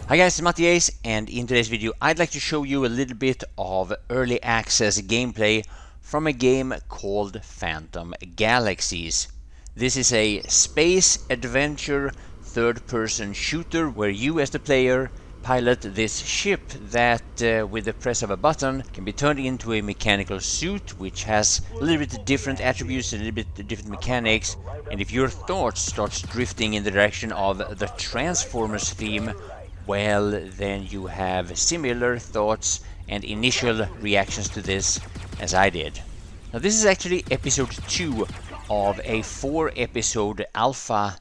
Hi guys, it's MattiAce, and in today's video I'd like to show you a little bit of early access gameplay from a game called Phantom Galaxies. This is a space adventure third-person shooter where you as the player pilot this ship that with the press of a button can be turned into a mechanical suit which has a little bit different attributes, a little bit different mechanics, and if your thoughts starts drifting in the direction of the Transformers theme, well, then you have similar thoughts and initial reactions to this as I did. Now this is actually episode 2 of a 4-episode alpha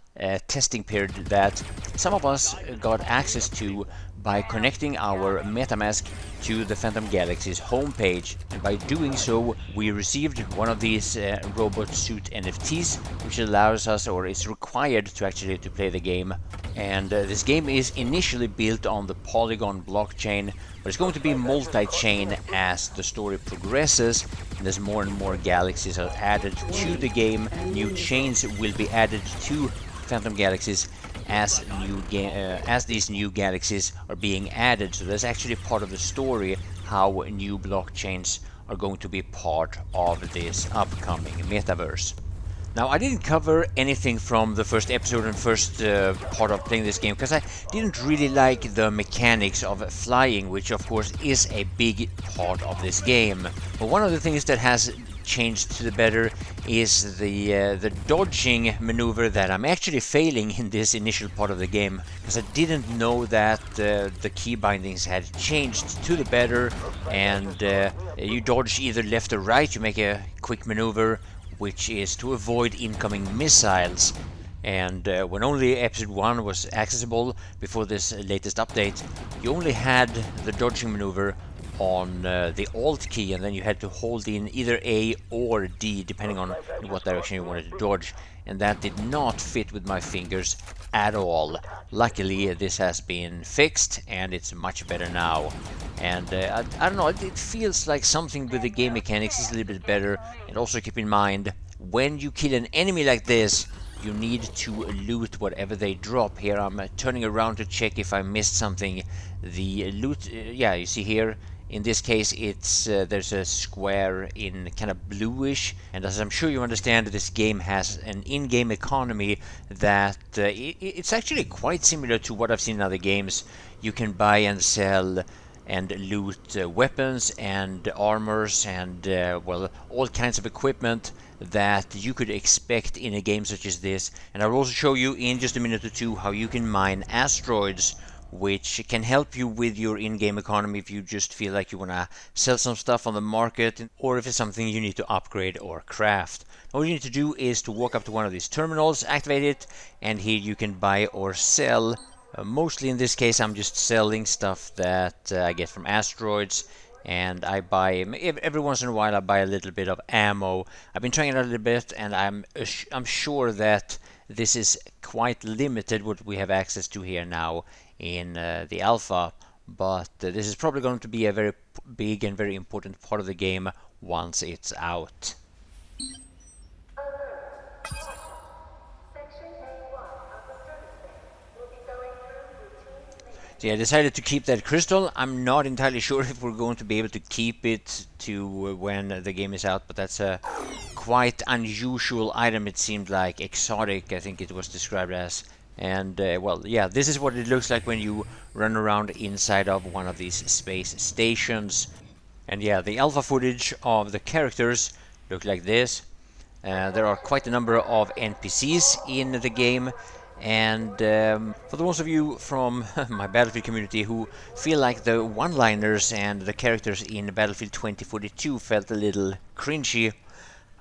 testing period that some of us got access to by connecting our MetaMask to the Phantom Galaxies homepage, and by doing so we received one of these robot suit NFTs, which allows us, or is required to actually to play the game. And this game is initially built on the Polygon blockchain, but it's going to be multi-chain as the story progresses, and as more and more galaxies are added to the game. New chains will be added to Phantom Galaxies as these new galaxies are being added. So that's actually part of the story, how new blockchains are going to be part of this upcoming metaverse. Now, I didn't cover anything from the first episode and first part of playing this game because I didn't really like the mechanics of flying, which of course is a big part of this game. But one of the things that has changed to the better is the dodging maneuver that I'm actually failing in this initial part of the game, because I didn't know that the key bindings had changed to the better, and you dodge either left or right. You make a quick maneuver which is to avoid incoming missiles, and when only episode 1 was accessible before this latest update, you only had the dodging maneuver on the Alt key, and then you had to hold in either A or D depending on what direction you wanted to dodge, and that did not fit with my fingers at all. Luckily this has been fixed and it's much better now, and I don't know, it feels like something with the game mechanics is a little bit better. And also keep in mind, when you kill an enemy like this, you need to loot whatever they drop. Here I'm turning around to check if I missed something. The loot, yeah, you see here, in this case it's there's a square in kind of bluish, and as I'm sure you understand, this game has an in-game economy that it's actually quite similar to what I've seen in other games. You can buy and sell and loot weapons and armors and well, all kinds of equipment that you could expect in a game such as this. And I will also show you in just a minute or two how you can mine asteroids, which can help you with your in-game economy if you just feel like you want to sell some stuff on the market, or if it's something you need to upgrade or craft. All you need to do is to walk up to one of these terminals, activate it, and here you can buy or sell. Mostly in this case I'm just selling stuff that I get from asteroids, and I buy every once in a while I buy a little bit of ammo. I've been trying it out a little bit, and I'm sure that this is quite limited what we have access to here now in the alpha, but this is probably going to be a very big and very important part of the game once it's out. So yeah, I decided to keep that crystal. I'm not entirely sure if we're going to be able to keep it to when the game is out, but that's a quite unusual item. It seemed like exotic, I think it was described as. And well, yeah, this is what it looks like when you run around inside of one of these space stations. And yeah, the alpha footage of the characters look like this. There are quite a number of NPCs in the game, and for those of you from my Battlefield community who feel like the one-liners and the characters in Battlefield 2042 felt a little cringy,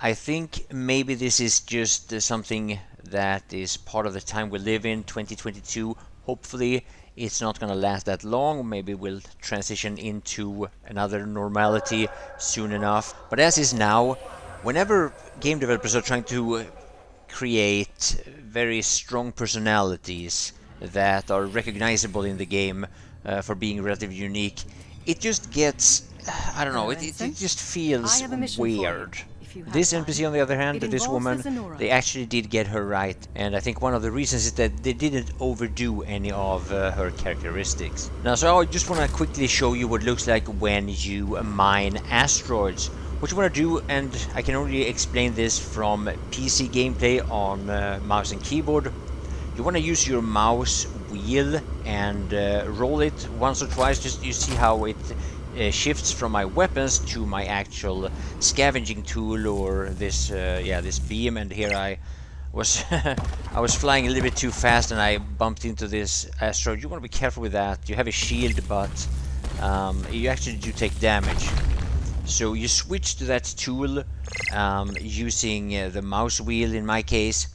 I think maybe this is just something that is part of the time we live in, 2022. Hopefully it's not going to last that long. Maybe we'll transition into another normality soon enough. But as is now, whenever game developers are trying to create very strong personalities that are recognizable in the game for being relatively unique, it just gets, I don't know, it just feels weird. This NPC, on the other hand, this woman, they actually did get her right, and I think one of the reasons is that they didn't overdo any of her characteristics. Now, so I just want to quickly show you what it looks like when you mine asteroids. What you want to do, and I can only explain this from PC gameplay on mouse and keyboard, you want to use your mouse wheel and roll it once or twice, just you see how it shifts from my weapons to my actual scavenging tool, or this this beam. And here I was I was flying a little bit too fast and I bumped into this asteroid. You want to be careful with that. You have a shield, but you actually do take damage. So you switch to that tool using the mouse wheel in my case,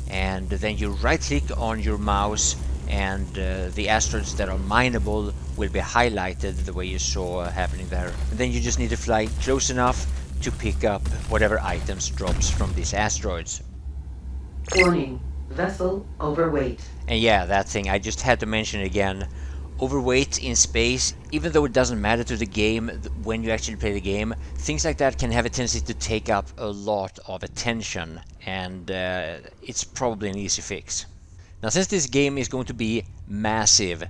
and then you right click on your mouse, and the asteroids that are mineable will be highlighted the way you saw happening there. And then you just need to fly close enough to pick up whatever items drops from these asteroids. Warning, vessel overweight. And yeah, that thing, I just had to mention it again. Overweight in space, even though it doesn't matter to the game when you actually play the game, things like that can have a tendency to take up a lot of attention, and it's probably an easy fix. Now, since this game is going to be massive,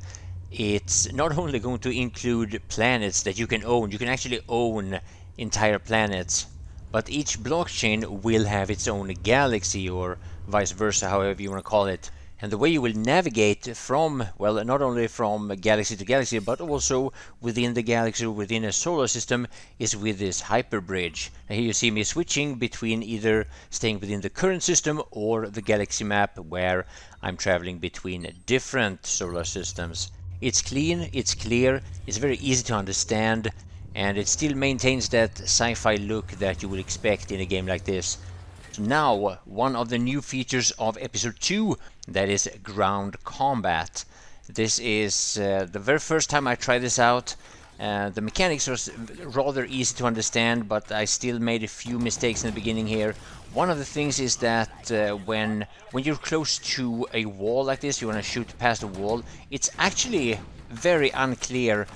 it's not only going to include planets that you can actually own entire planets, but each blockchain will have its own galaxy, or vice versa, however you want to call it. And the way you will navigate from, well, not only from galaxy to galaxy, but also within the galaxy or within a solar system, is with this hyperbridge. And here you see me switching between either staying within the current system or the galaxy map, where I'm traveling between different solar systems. It's clean, it's clear, it's very easy to understand, and it still maintains that sci-fi look that you would expect in a game like this. Now, one of the new features of episode 2, that is ground combat. This is the very first time I tried this out. The mechanics are rather easy to understand, but I still made a few mistakes in the beginning here. One of the things is that when you're close to a wall like this, you want to shoot past a wall, it's actually very unclear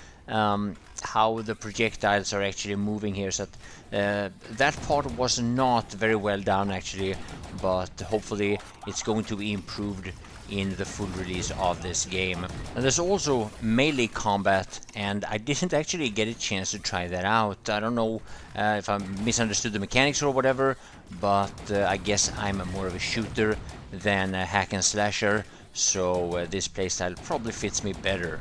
how the projectiles are actually moving here. So that part was not very well done actually, but hopefully it's going to be improved in the full release of this game. And there's also melee combat, and I didn't actually get a chance to try that out. I don't know if I misunderstood the mechanics or whatever, but I guess I'm more of a shooter than a hack and slasher, so this playstyle probably fits me better.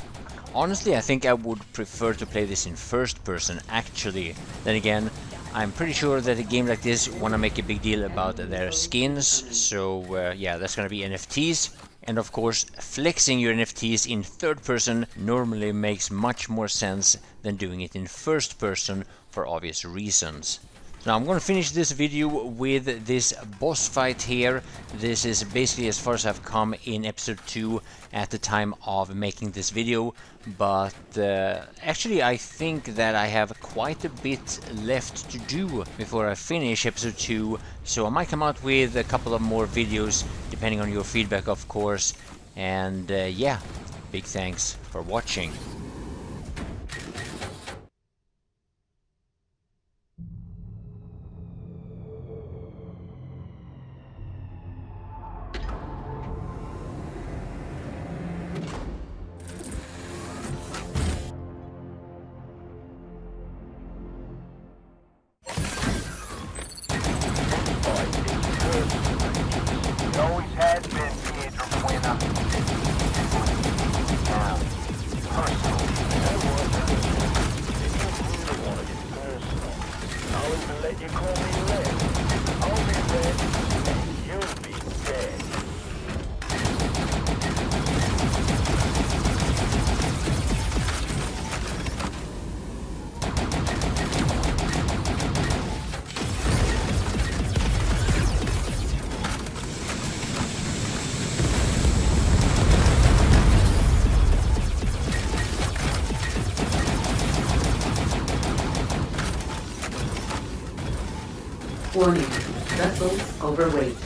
Honestly, I think I would prefer to play this in first person, actually. Then again, I'm pretty sure that a game like this wanna make a big deal about their skins, so yeah, that's gonna be NFTs. And of course, flexing your NFTs in third person normally makes much more sense than doing it in first person for obvious reasons. Now I'm going to finish this video with this boss fight here. This is basically as far as I've come in episode 2 at the time of making this video, but actually I think that I have quite a bit left to do before I finish episode 2, so I might come out with a couple of more videos depending on your feedback, of course. And yeah, big thanks for watching. You call me Red. I'll be red, and you'll be dead. Warning, vessel overweight.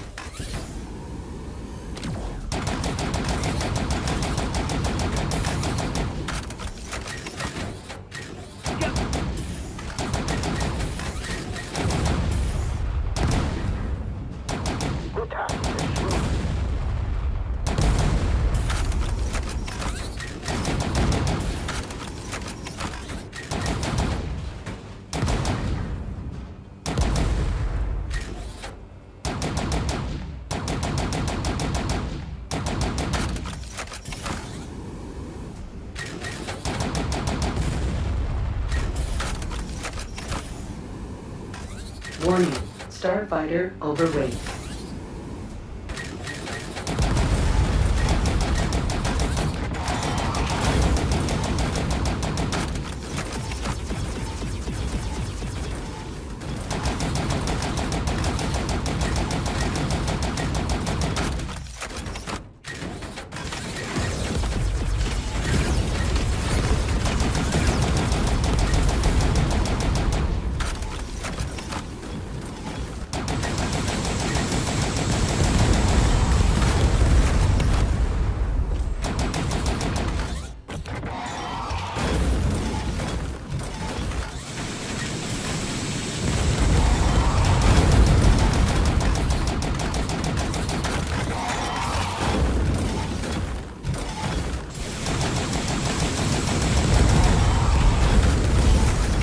Warning, starfighter overweight.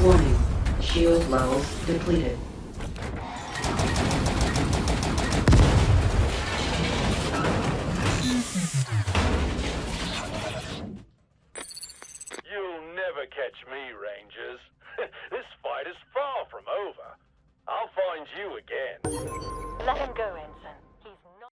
Warning, shield levels depleted. You'll never catch me, Rangers. This fight is far from over. I'll find you again. Let him go, Ensign.